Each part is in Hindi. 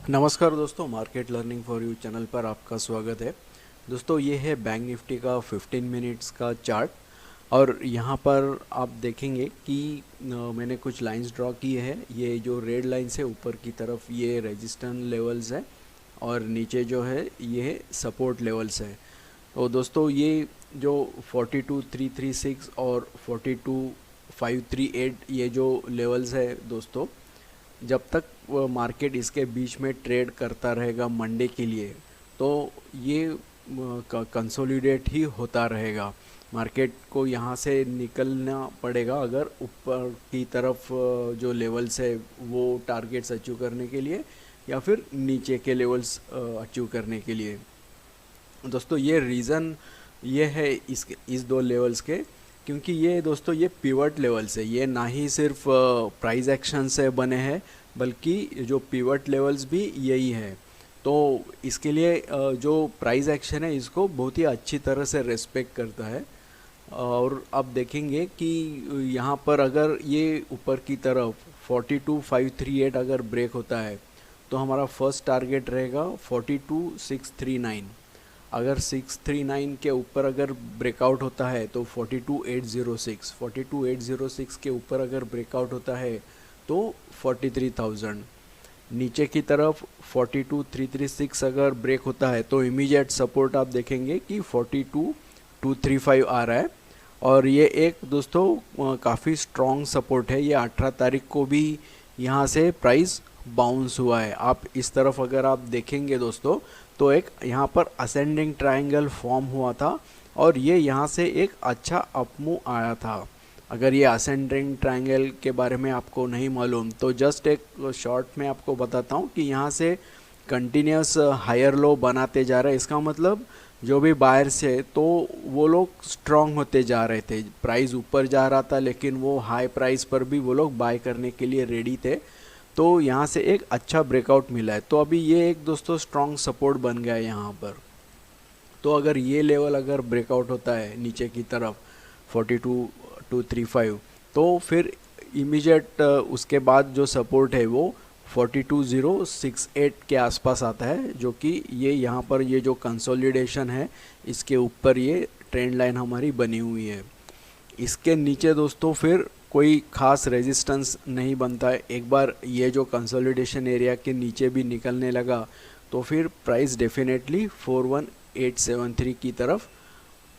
नमस्कार दोस्तों, market learning for you channel पर आपका स्वागत है। दोस्तों, ये है बैंक निफ्टी का 15 मिनट्स का चार्ट। और यहाँ पर आप देखेंगे कि मैंने कुछ लाइंस ड्रॉ की है। ये जो रेड लाइंस है ऊपर की तरफ, ये रेजिस्टेंस लेवल्स है और नीचे जो है ये सपोर्ट लेवल्स है। तो दोस्तों, ये जो 42,336 और 42,538 ये जो लेवल्स है दोस्तों, जब तक वो मार्केट इसके बीच में ट्रेड करता रहेगा मंडे के लिए, तो ये कंसोलिडेट ही होता रहेगा। मार्केट को यहाँ से निकलना पड़ेगा अगर ऊपर की तरफ जो लेवल्स है वो टारगेट्स अचीव करने के लिए, या फिर नीचे के लेवल्स अचीव करने के लिए। दोस्तों, ये रीज़न ये है इस दो लेवल्स के, क्योंकि ये दोस्तों ये पिवट लेवल्स है। ये ना ही सिर्फ प्राइस एक्शन से बने हैं, बल्कि जो पिवट लेवल्स भी यही है। तो इसके लिए जो प्राइस एक्शन है इसको बहुत ही अच्छी तरह से रेस्पेक्ट करता है। और अब देखेंगे कि यहाँ पर अगर ये ऊपर की तरफ 42,538 अगर ब्रेक होता है, तो हमारा फर्स्ट टारगेट रहेगा 42,639। अगर 639 के ऊपर अगर ब्रेकआउट होता है तो 42,806 के ऊपर अगर ब्रेकआउट होता है तो 43,000। नीचे की तरफ 42,336 अगर ब्रेक होता है तो इमीडिएट सपोर्ट आप देखेंगे कि 42,235 आ रहा है। और ये एक दोस्तों काफ़ी स्ट्रॉन्ग सपोर्ट है। ये 18 तारीख को भी यहाँ से प्राइस बाउंस हुआ है। आप इस तरफ अगर आप देखेंगे दोस्तों, तो एक यहाँ पर असेंडिंग ट्रायंगल फॉर्म हुआ था और ये यहाँ से एक अच्छा अपमूव आया था। अगर ये असेंडिंग ट्रायंगल के बारे में आपको नहीं मालूम तो जस्ट एक शॉर्ट में आपको बताता हूँ कि यहाँ से कंटिन्यूस हायर लो बनाते जा रहे हैं। इसका मतलब जो भी बायर्स है तो वो लोग स्ट्रांग होते जा रहे थे। प्राइस ऊपर जा रहा था लेकिन वो हाई प्राइस पर भी वो लोग बाय करने के लिए रेडी थे। तो यहाँ से एक अच्छा ब्रेकआउट मिला है। तो अभी ये एक दोस्तों स्ट्रॉन्ग सपोर्ट बन गया है यहाँ पर। तो अगर ये लेवल अगर ब्रेकआउट होता है नीचे की तरफ 42,235, तो फिर इमीडिएट उसके बाद जो सपोर्ट है वो 42,068 के आसपास आता है, जो कि ये यहाँ पर ये जो कंसोलिडेशन है इसके ऊपर ये ट्रेंड लाइन हमारी बनी हुई है। इसके नीचे दोस्तों फिर कोई खास रेजिस्टेंस नहीं बनता है। एक बार ये जो कंसोलिडेशन एरिया के नीचे भी निकलने लगा तो फिर प्राइस डेफिनेटली 41,873 की तरफ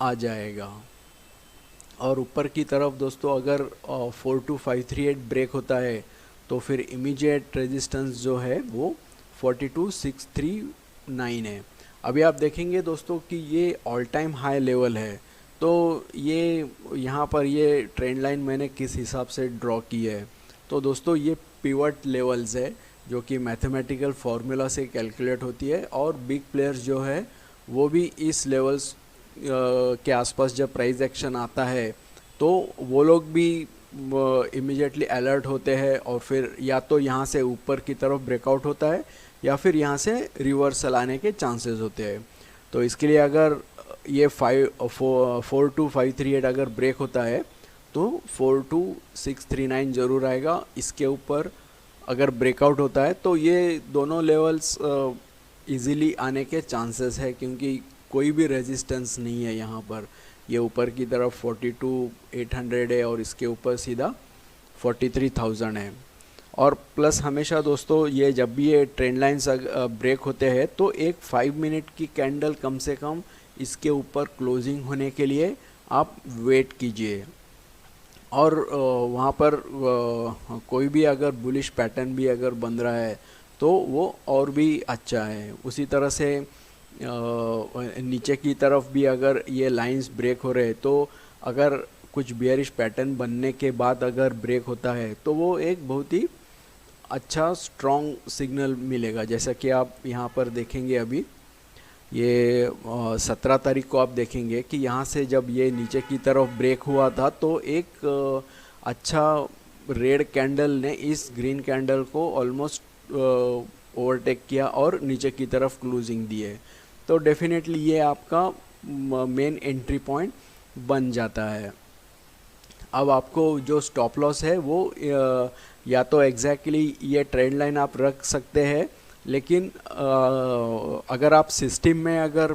आ जाएगा। और ऊपर की तरफ दोस्तों अगर 42,538 ब्रेक होता है तो फिर इमीडिएट रेजिस्टेंस जो है वो 42,639 है। अभी आप देखेंगे दोस्तों कि ये ऑल टाइम हाई लेवल है। तो ये यहाँ पर ये ट्रेंड लाइन मैंने किस हिसाब से ड्रॉ की है, तो दोस्तों ये पिवट लेवल्स है जो कि मैथमेटिकल फार्मूला से कैलकुलेट होती है। और बिग प्लेयर्स जो है वो भी इस लेवल्स के आसपास जब प्राइस एक्शन आता है तो वो लोग भी इमीडिएटली अलर्ट होते हैं और फिर या तो यहाँ से ऊपर की तरफ ब्रेकआउट होता है या फिर यहाँ से रिवर्सल आने के चांसेस होते हैं। तो इसके लिए अगर ये 42,538 अगर ब्रेक होता है तो 42,639 ज़रूर आएगा। इसके ऊपर अगर ब्रेकआउट होता है तो ये दोनों लेवल्स इजीली आने के चांसेस है, क्योंकि कोई भी रेजिस्टेंस नहीं है यहाँ पर। ये ऊपर की तरफ 42,800 है और इसके ऊपर सीधा 43,000 है। और प्लस हमेशा दोस्तों ये जब भी ये ट्रेंड लाइन्स ब्रेक होते हैं तो एक 5 मिनट की कैंडल कम से कम इसके ऊपर क्लोजिंग होने के लिए आप वेट कीजिए। और वहाँ पर कोई भी अगर बुलिश पैटर्न भी अगर बन रहा है तो वो और भी अच्छा है। उसी तरह से नीचे की तरफ भी अगर ये लाइंस ब्रेक हो रहे हैं तो अगर कुछ बियरिश पैटर्न बनने के बाद अगर ब्रेक होता है तो वो एक बहुत ही अच्छा स्ट्रॉन्ग सिग्नल मिलेगा। जैसा कि आप यहाँ पर देखेंगे, अभी ये 17 तारीख को आप देखेंगे कि यहाँ से जब ये नीचे की तरफ ब्रेक हुआ था तो एक अच्छा रेड कैंडल ने इस ग्रीन कैंडल को ऑलमोस्ट ओवरटेक किया और नीचे की तरफ क्लोजिंग दी है। तो डेफिनेटली ये आपका मेन एंट्री पॉइंट बन जाता है। अब आपको जो स्टॉप लॉस है वो या तो एग्जैक्टली ये ट्रेंड लाइन आप रख सकते हैं लेकिन अगर आप सिस्टम में अगर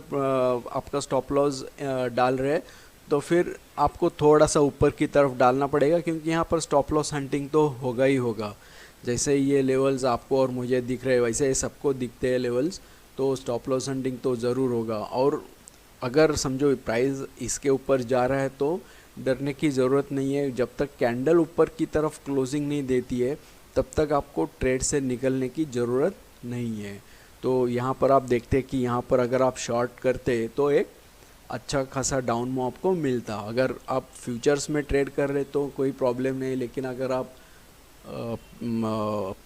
आपका स्टॉप लॉस डाल रहे हैं तो फिर आपको थोड़ा सा ऊपर की तरफ डालना पड़ेगा, क्योंकि यहाँ पर स्टॉप लॉस हंटिंग तो होगा ही होगा। जैसे ये लेवल्स आपको और मुझे दिख रहे हैं वैसे सबको दिखते हैं लेवल्स, तो स्टॉप लॉस हंटिंग तो ज़रूर होगा। और अगर समझो प्राइस इसके ऊपर जा रहा है तो डरने की ज़रूरत नहीं है। जब तक कैंडल ऊपर की तरफ क्लोजिंग नहीं देती है तब तक आपको ट्रेड से निकलने की ज़रूरत नहीं है। तो यहाँ पर आप देखते हैं कि यहाँ पर अगर आप शॉर्ट करते तो एक अच्छा खासा डाउन मूव आपको मिलता। अगर आप फ्यूचर्स में ट्रेड कर रहे तो कोई प्रॉब्लम नहीं, लेकिन अगर आप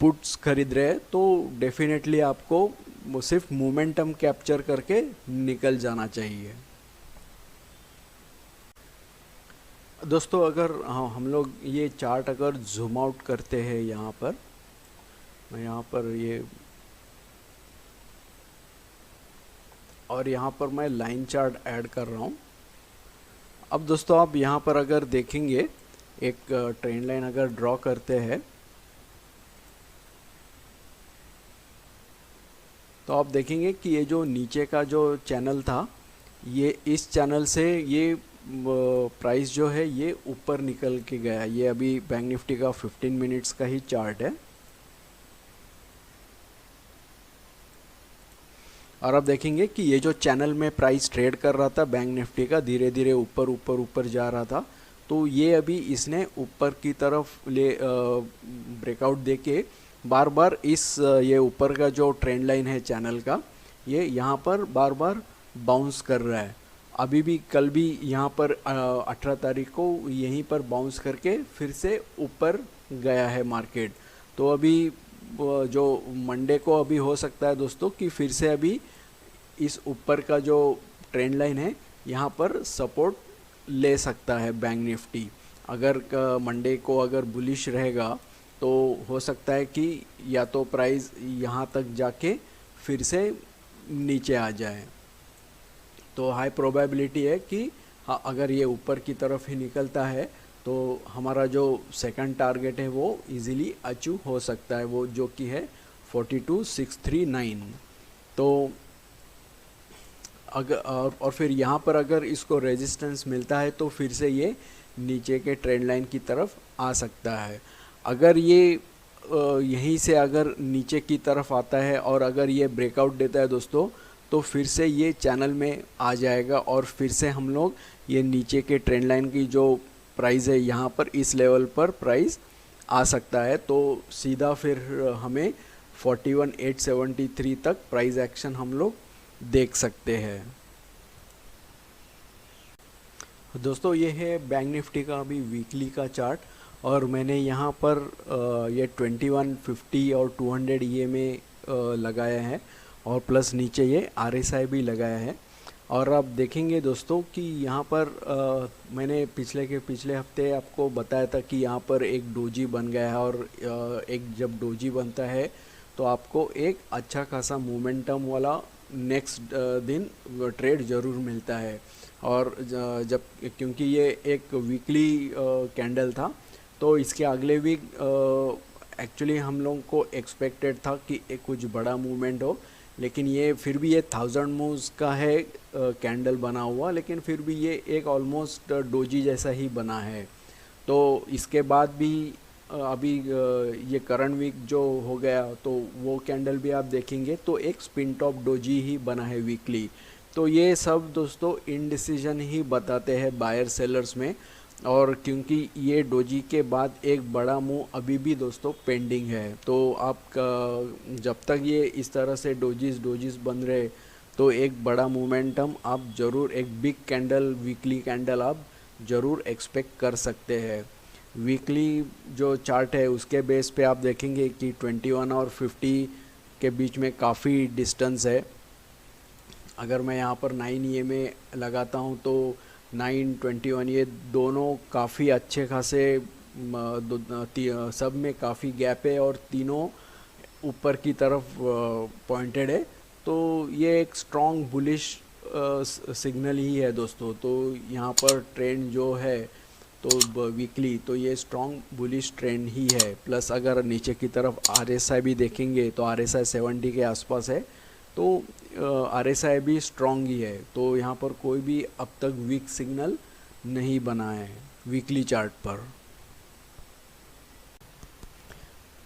पुट्स खरीद रहे हैं तो डेफिनेटली आपको वो सिर्फ मोमेंटम कैप्चर करके निकल जाना चाहिए। दोस्तों अगर हम लोग ये चार्ट अगर जूम आउट करते हैं, यहाँ पर मैं यहाँ पर ये और यहाँ पर मैं लाइन चार्ट ऐड कर रहा हूँ। अब दोस्तों आप यहाँ पर अगर देखेंगे एक ट्रेंड लाइन अगर ड्रॉ करते हैं तो आप देखेंगे कि ये जो नीचे का जो चैनल था, ये इस चैनल से ये प्राइस जो है ये ऊपर निकल के गया। ये अभी बैंक निफ्टी का 15 मिनट्स का ही चार्ट है। और आप देखेंगे कि ये जो चैनल में प्राइस ट्रेड कर रहा था बैंक निफ्टी का, धीरे धीरे ऊपर ऊपर ऊपर जा रहा था। तो ये अभी इसने ऊपर की तरफ ब्रेकआउट देके बार बार ये ऊपर का जो ट्रेंड लाइन है चैनल का, ये यहाँ पर बार बार बाउंस कर रहा है। अभी भी कल भी यहाँ पर 18 तारीख को यहीं पर बाउंस करके फिर से ऊपर गया है मार्केट। तो अभी जो मंडे को अभी हो सकता है दोस्तों कि फिर से अभी इस ऊपर का जो ट्रेंड लाइन है यहाँ पर सपोर्ट ले सकता है बैंक निफ्टी। अगर मंडे को अगर बुलिश रहेगा तो हो सकता है कि या तो प्राइस यहाँ तक जाके फिर से नीचे आ जाए। तो हाई प्रोबेबिलिटी है कि हाँ, अगर ये ऊपर की तरफ ही निकलता है तो हमारा जो सेकंड टारगेट है वो इजीली अचीव हो सकता है, वो जो कि है 42639। तो अगर और फिर यहाँ पर अगर इसको रेजिस्टेंस मिलता है तो फिर से ये नीचे के ट्रेंड लाइन की तरफ आ सकता है। अगर ये यहीं से अगर नीचे की तरफ आता है और अगर ये ब्रेकआउट देता है दोस्तों, तो फिर से ये चैनल में आ जाएगा और फिर से हम लोग ये नीचे के ट्रेंड लाइन की जो प्राइस है यहाँ पर इस लेवल पर प्राइस आ सकता है। तो सीधा फिर हमें 41873 तक प्राइस एक्शन हम लोग देख सकते हैं। दोस्तों ये है बैंक निफ्टी का अभी वीकली का चार्ट, और मैंने यहाँ पर ये 2150 और 200 EMA लगाया है और प्लस नीचे ये RSI भी लगाया है। और आप देखेंगे दोस्तों कि यहाँ पर मैंने पिछले हफ्ते आपको बताया था कि यहाँ पर एक डोजी बन गया है, और एक जब डोजी बनता है तो आपको एक अच्छा खासा मोमेंटम वाला नेक्स्ट दिन ट्रेड ज़रूर मिलता है। और जब क्योंकि ये एक वीकली कैंडल था तो इसके अगले वीक एक्चुअली हम लोग को एक्सपेक्टेड था कि एक कुछ बड़ा मूवमेंट हो, लेकिन ये फिर भी ये 1000 मूव्स का है कैंडल बना हुआ, लेकिन फिर भी ये एक ऑलमोस्ट डोजी जैसा ही बना है। तो इसके बाद भी अभी ये करंट वीक जो हो गया तो वो कैंडल भी आप देखेंगे तो एक स्पिन टॉप डोजी ही बना है वीकली। तो ये सब दोस्तों इनडिसीजन ही बताते हैं बायर सेलर्स में। और क्योंकि ये डोजी के बाद एक बड़ा मूव अभी भी दोस्तों पेंडिंग है, तो आप जब तक ये इस तरह से डोजीज बन रहे तो एक बड़ा मोमेंटम आप ज़रूर, एक बिग कैंडल वीकली कैंडल आप ज़रूर एक्सपेक्ट कर सकते हैं। वीकली जो चार्ट है उसके बेस पे आप देखेंगे कि 21 और 50 के बीच में काफ़ी डिस्टेंस है। अगर मैं यहाँ पर 9 EMA लगाता हूँ तो 9, 21 ये दोनों काफ़ी अच्छे खासे सब में काफ़ी गैप है और तीनों ऊपर की तरफ पॉइंटेड है। तो ये एक स्ट्रॉन्ग बुलिश सिग्नल ही है दोस्तों। तो यहाँ पर ट्रेंड जो है तो वीकली तो ये स्ट्रॉन्ग बुलिश ट्रेंड ही है। प्लस अगर नीचे की तरफ RSI भी देखेंगे तो RSI 70 के आसपास है, तो RSI भी स्ट्रॉन्ग ही है। तो यहाँ पर कोई भी अब तक वीक सिग्नल नहीं बना है वीकली चार्ट पर।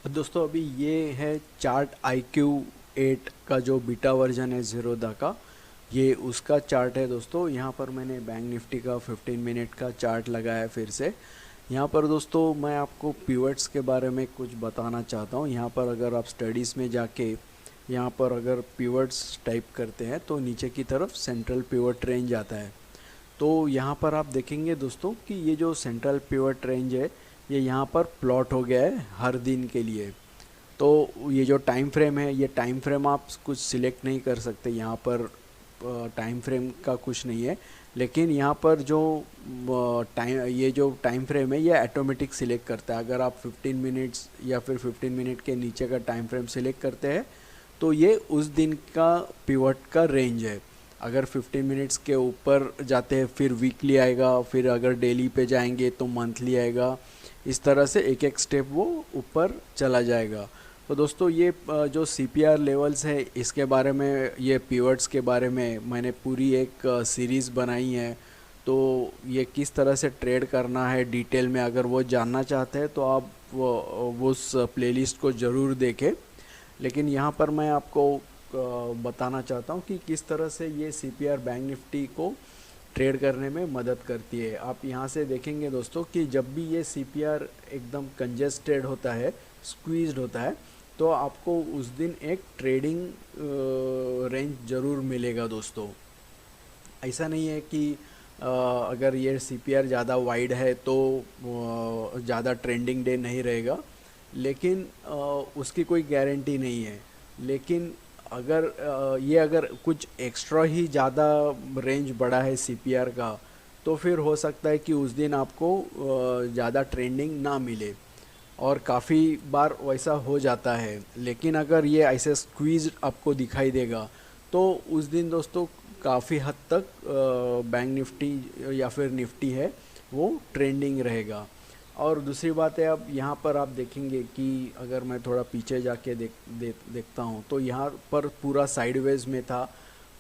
दोस्तों अभी ये है चार्ट IQ8 का जो बीटा वर्जन है ज़ीरोधा का, ये उसका चार्ट है दोस्तों। यहाँ पर मैंने बैंक निफ्टी का 15 मिनट का चार्ट लगाया फिर से। यहाँ पर दोस्तों मैं आपको पिवट्स के बारे में कुछ बताना चाहता हूँ। यहाँ पर अगर आप स्टडीज़ में जाके यहाँ पर अगर पिवट्स टाइप करते हैं तो नीचे की तरफ सेंट्रल पिवट रेंज आता है। तो यहाँ पर आप देखेंगे दोस्तों कि ये जो सेंट्रल पिवट रेंज है ये यहाँ पर प्लॉट हो गया है हर दिन के लिए। तो ये जो टाइम फ्रेम है, ये टाइम फ्रेम आप कुछ सिलेक्ट नहीं कर सकते, यहाँ पर टाइम फ्रेम का कुछ नहीं है। लेकिन यहाँ पर जो ये जो टाइम फ्रेम है ये ऑटोमेटिक सिलेक्ट करता है। अगर आप 15 मिनट्स या फिर 15 मिनट के नीचे का टाइम फ्रेम सिलेक्ट करते हैं तो ये उस दिन का पिवट का रेंज है। अगर 15 मिनट्स के ऊपर जाते हैं फिर वीकली आएगा, फिर अगर डेली पे जाएंगे तो मंथली आएगा। इस तरह से एक एक स्टेप वो ऊपर चला जाएगा। तो दोस्तों ये जो CPR लेवल्स है इसके बारे में, ये पिवट्स के बारे में मैंने पूरी एक सीरीज़ बनाई है। तो ये किस तरह से ट्रेड करना है डिटेल में अगर वो जानना चाहते हैं तो आप वो उस प्लेलिस्ट को ज़रूर देखें। लेकिन यहाँ पर मैं आपको बताना चाहता हूँ कि किस तरह से ये CPR बैंक निफ्टी को ट्रेड करने में मदद करती है। आप यहाँ से देखेंगे दोस्तों कि जब भी ये CPR एकदम कंजेस्टेड होता है, स्क्वीज्ड होता है, तो आपको उस दिन एक ट्रेडिंग रेंज ज़रूर मिलेगा दोस्तों। ऐसा नहीं है कि अगर ये CPR ज़्यादा वाइड है तो ज़्यादा ट्रेंडिंग डे नहीं रहेगा, लेकिन उसकी कोई गारंटी नहीं है। लेकिन अगर कुछ एक्स्ट्रा ही ज़्यादा रेंज बड़ा है CPR का तो फिर हो सकता है कि उस दिन आपको ज़्यादा ट्रेंडिंग ना मिले, और काफ़ी बार वैसा हो जाता है। लेकिन अगर ये ऐसे स्क्वीज आपको दिखाई देगा तो उस दिन दोस्तों काफ़ी हद तक बैंक निफ्टी या फिर निफ्टी है वो ट्रेंडिंग रहेगा। और दूसरी बात है, अब यहाँ पर आप देखेंगे कि अगर मैं थोड़ा पीछे जाके देखता हूँ तो यहाँ पर पूरा साइडवेज में था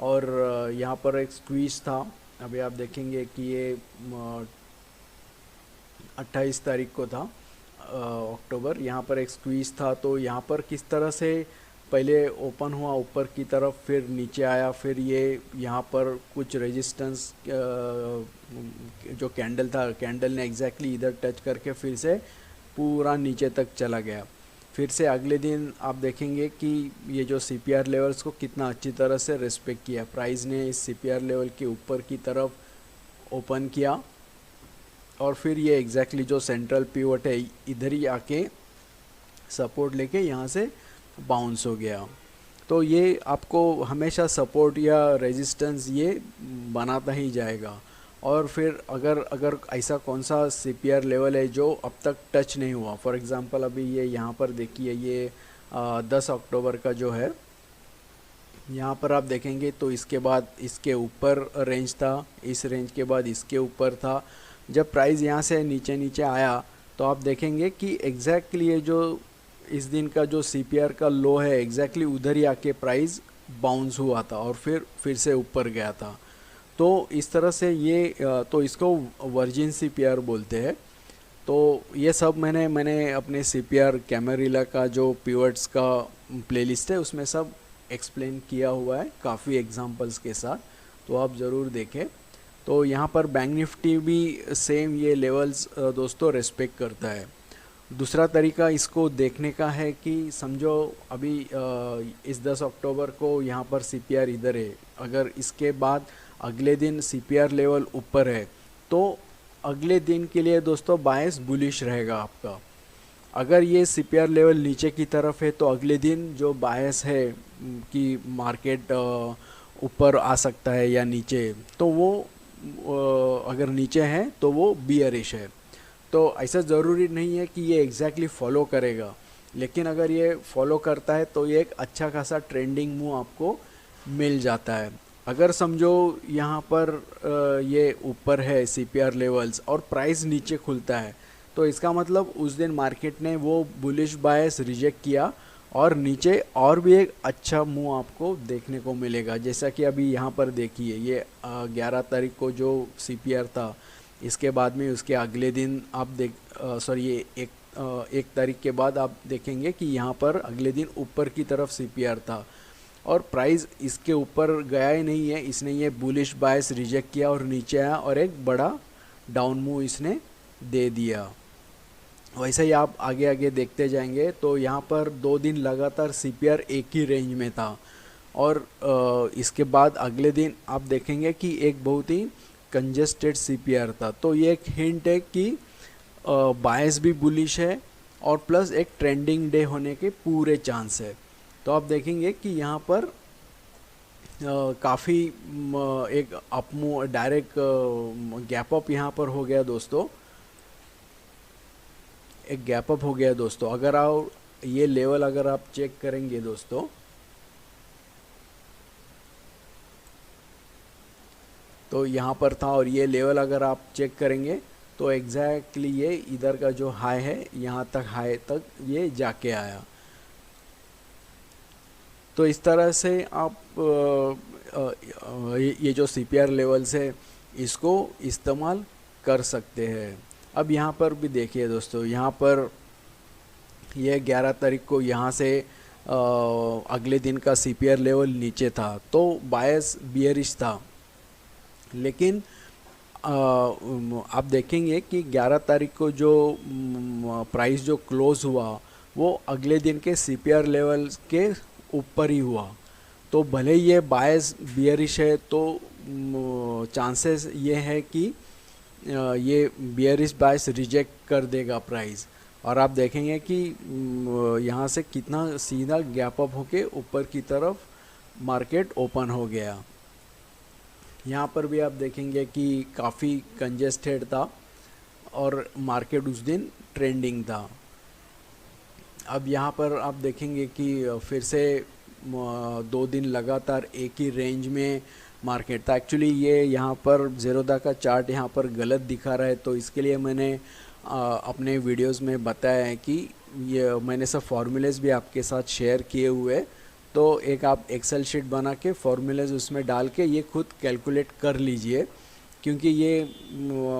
और यहाँ पर एक स्क्वीज था। अभी आप देखेंगे कि ये 28 तारीख को था अक्टूबर, यहाँ पर एक स्क्वीज था। तो यहाँ पर किस तरह से पहले ओपन हुआ ऊपर की तरफ, फिर नीचे आया, फिर ये यहाँ पर कुछ रेजिस्टेंस जो कैंडल था, कैंडल ने एग्जैक्टली इधर टच करके फिर से पूरा नीचे तक चला गया। फिर से अगले दिन आप देखेंगे कि ये जो CPR लेवल्स को कितना अच्छी तरह से रिस्पेक्ट किया। प्राइस ने इस CPR लेवल के ऊपर की तरफ ओपन किया और फिर ये एग्जैक्टली जो सेंट्रल पिवट है इधर ही आके सपोर्ट लेके यहाँ से बाउंस हो गया। तो ये आपको हमेशा सपोर्ट या रेजिस्टेंस ये बनाता ही जाएगा। और फिर अगर ऐसा कौन सा CPR लेवल है जो अब तक टच नहीं हुआ, फॉर एग्ज़ाम्पल अभी ये यहाँ पर देखिए, ये 10 अक्टूबर का जो है, यहाँ पर आप देखेंगे तो इसके बाद इसके ऊपर रेंज था, इस रेंज के बाद इसके ऊपर था। जब प्राइस यहाँ से नीचे नीचे आया तो आप देखेंगे कि एग्जैक्टली ये जो इस दिन का जो CPR का लो है एग्जैक्टली उधर ही आके प्राइस बाउंस हुआ था और फिर से ऊपर गया था। तो इस तरह से ये तो इसको वर्जिन CPR बोलते हैं। तो ये सब मैंने अपने CPR कैमरिला का जो पिवट्स का प्लेलिस्ट है उसमें सब एक्सप्लेन किया हुआ है काफ़ी एग्जांपल्स के साथ, तो आप ज़रूर देखें। तो यहाँ पर बैंक निफ्टी भी सेम ये लेवल्स दोस्तों रेस्पेक्ट करता है। दूसरा तरीका इसको देखने का है कि समझो अभी इस 10 अक्टूबर को यहाँ पर CPR इधर है, अगर इसके बाद अगले दिन CPR लेवल ऊपर है तो अगले दिन के लिए दोस्तों बायस बुलिश रहेगा आपका। अगर ये CPR लेवल नीचे की तरफ है तो अगले दिन जो बायस है कि मार्केट ऊपर आ सकता है या नीचे, तो वो अगर नीचे है तो वो बियरिश है। तो ऐसा ज़रूरी नहीं है कि ये एग्जैक्टली फॉलो करेगा, लेकिन अगर ये फॉलो करता है तो ये एक अच्छा खासा ट्रेंडिंग मूव आपको मिल जाता है। अगर समझो यहाँ पर ये ऊपर है सीपीआर लेवल्स और प्राइस नीचे खुलता है, तो इसका मतलब उस दिन मार्केट ने वो बुलिश बायस रिजेक्ट किया और नीचे और भी एक अच्छा मूव आपको देखने को मिलेगा। जैसा कि अभी यहाँ पर देखिए, ये 11 तारीख को जो सीपीआर था, इसके बाद में उसके अगले दिन आप ये 1 तारीख के बाद आप देखेंगे कि यहाँ पर अगले दिन ऊपर की तरफ सीपीआर था और प्राइस इसके ऊपर गया ही नहीं है। इसने ये बुलिश बायस रिजेक्ट किया और नीचे आया और एक बड़ा डाउन मूव इसने दे दिया। वैसे ही आप आगे आगे देखते जाएंगे तो यहाँ पर 2 दिन लगातार सीपीआर एक ही रेंज में था और इसके बाद अगले दिन आप देखेंगे कि एक बहुत ही कंजेस्टेड सीपीआर था। तो ये एक हिंट है कि बायस भी बुलिश है और प्लस एक ट्रेंडिंग डे होने के पूरे चांस है। तो आप देखेंगे कि यहाँ पर काफ़ी एक अपमूव डायरेक्ट गैप अप यहाँ पर हो गया दोस्तों, एक गैप अप हो गया दोस्तों। अगर आप ये लेवल अगर आप चेक करेंगे दोस्तों, तो यहाँ पर था और ये लेवल अगर आप चेक करेंगे तो एग्जैक्टली ये इधर का जो हाई है यहाँ तक हाई तक ये जाके आया। तो इस तरह से आप ये जो सीपीआर लेवल्स है इसको इस्तेमाल कर सकते हैं। अब यहाँ पर भी देखिए दोस्तों, यहाँ पर ये 11 तारीख को यहाँ से अगले दिन का सीपीआर लेवल नीचे था तो बायस बियरिश था, लेकिन आप देखेंगे कि 11 तारीख को जो प्राइस जो क्लोज हुआ वो अगले दिन के सीपीआर लेवल के ऊपर ही हुआ। तो भले ये बायस बियरिश है तो चांसेस ये है कि ये बियरिश बायस रिजेक्ट कर देगा प्राइस, और आप देखेंगे कि यहाँ से कितना सीधा गैप अप होके ऊपर की तरफ मार्केट ओपन हो गया। यहाँ पर भी आप देखेंगे कि काफ़ी कंजेस्टेड था और मार्केट उस दिन ट्रेंडिंग था। अब यहाँ पर आप देखेंगे कि फिर से 2 दिन लगातार एक ही रेंज में मार्केट था। एक्चुअली ये यहाँ पर ज़ेरोदा का चार्ट यहाँ पर गलत दिखा रहा है, तो इसके लिए मैंने अपने वीडियोस में बताया है कि ये मैंने सब फार्मूलेज भी आपके साथ शेयर किए हुए, तो एक आप एक्सेल शीट बना के फार्मूलेज उसमें डाल के ये खुद कैलकुलेट कर लीजिए, क्योंकि ये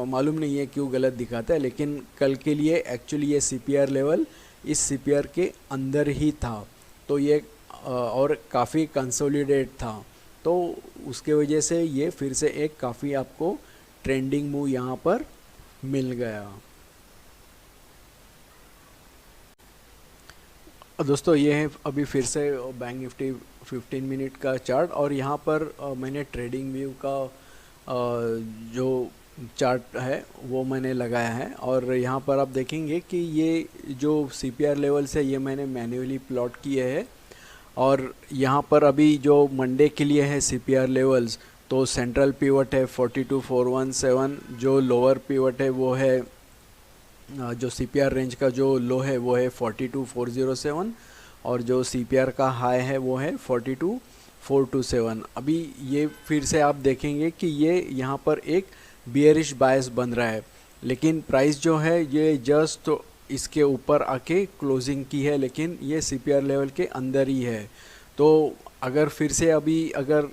मालूम नहीं है क्यों गलत दिखाता है, लेकिन कल के लिए एक्चुअली ये सीपीआर लेवल इस सीपीआर के अंदर ही था, तो ये और काफ़ी कंसोलिडेट था, तो उसके वजह से ये फिर से एक काफ़ी आपको ट्रेंडिंग मूव यहाँ पर मिल गया। दोस्तों ये है अभी फिर से बैंक निफ्टी 15 मिनट का चार्ट, और यहाँ पर मैंने ट्रेडिंग व्यू का जो चार्ट है वो मैंने लगाया है, और यहाँ पर आप देखेंगे कि ये जो सीपीआर लेवल्स है ये मैंने मैन्युअली प्लॉट किए हैं, और यहाँ पर अभी जो मंडे के लिए है सीपीआर लेवल्स, तो सेंट्रल पिवट है 42417, जो लोअर पिवट है वो है जो सीपीआर रेंज का जो लो है वो है 42407, और जो सीपीआर का हाई है वो है 42427। अभी ये फिर से आप देखेंगे कि ये यहाँ पर एक बियरिश बायस बन रहा है, लेकिन प्राइस जो है ये जस्ट इसके ऊपर आके क्लोजिंग की है, लेकिन ये सीपीआर लेवल के अंदर ही है। तो अगर फिर से अभी अगर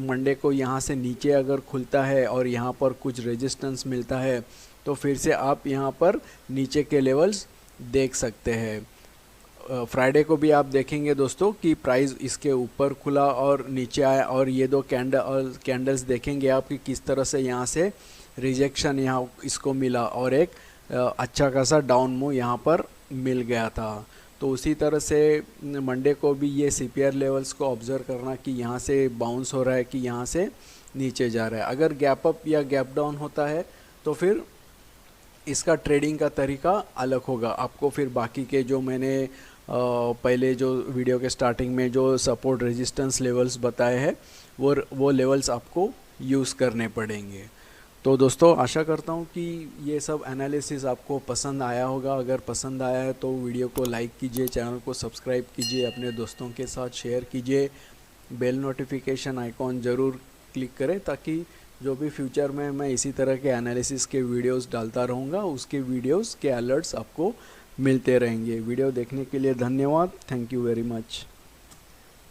मंडे को यहाँ से नीचे अगर खुलता है और यहाँ पर कुछ रेजिस्टेंस मिलता है, तो फिर से आप यहाँ पर नीचे के लेवल्स देख सकते हैं। फ्राइडे को भी आप देखेंगे दोस्तों कि प्राइस इसके ऊपर खुला और नीचे आया, और ये दो कैंडल्स देखेंगे आप कि किस तरह से यहाँ से रिजेक्शन यहाँ इसको मिला और एक अच्छा खासा डाउन मूव यहाँ पर मिल गया था। तो उसी तरह से मंडे को भी ये सीपीआर लेवल्स को ऑब्ज़र्व करना कि यहाँ से बाउंस हो रहा है कि यहाँ से नीचे जा रहा है। अगर गैप अप या गैप डाउन होता है तो फिर इसका ट्रेडिंग का तरीका अलग होगा। आपको फिर बाकी के जो मैंने पहले जो वीडियो के स्टार्टिंग में जो सपोर्ट रेजिस्टेंस लेवल्स बताए हैं वो लेवल्स आपको यूज़ करने पड़ेंगे। तो दोस्तों आशा करता हूँ कि ये सब एनालिसिस आपको पसंद आया होगा। अगर पसंद आया है तो वीडियो को लाइक कीजिए, चैनल को सब्सक्राइब कीजिए, अपने दोस्तों के साथ शेयर कीजिए, बेल नोटिफिकेशन आइकॉन ज़रूर क्लिक करें, ताकि जो भी फ्यूचर में मैं इसी तरह के एनालिसिस के वीडियोस डालता रहूँगा उसके वीडियोस के अलर्ट्स आपको मिलते रहेंगे। वीडियो देखने के लिए धन्यवाद। Thank you very much.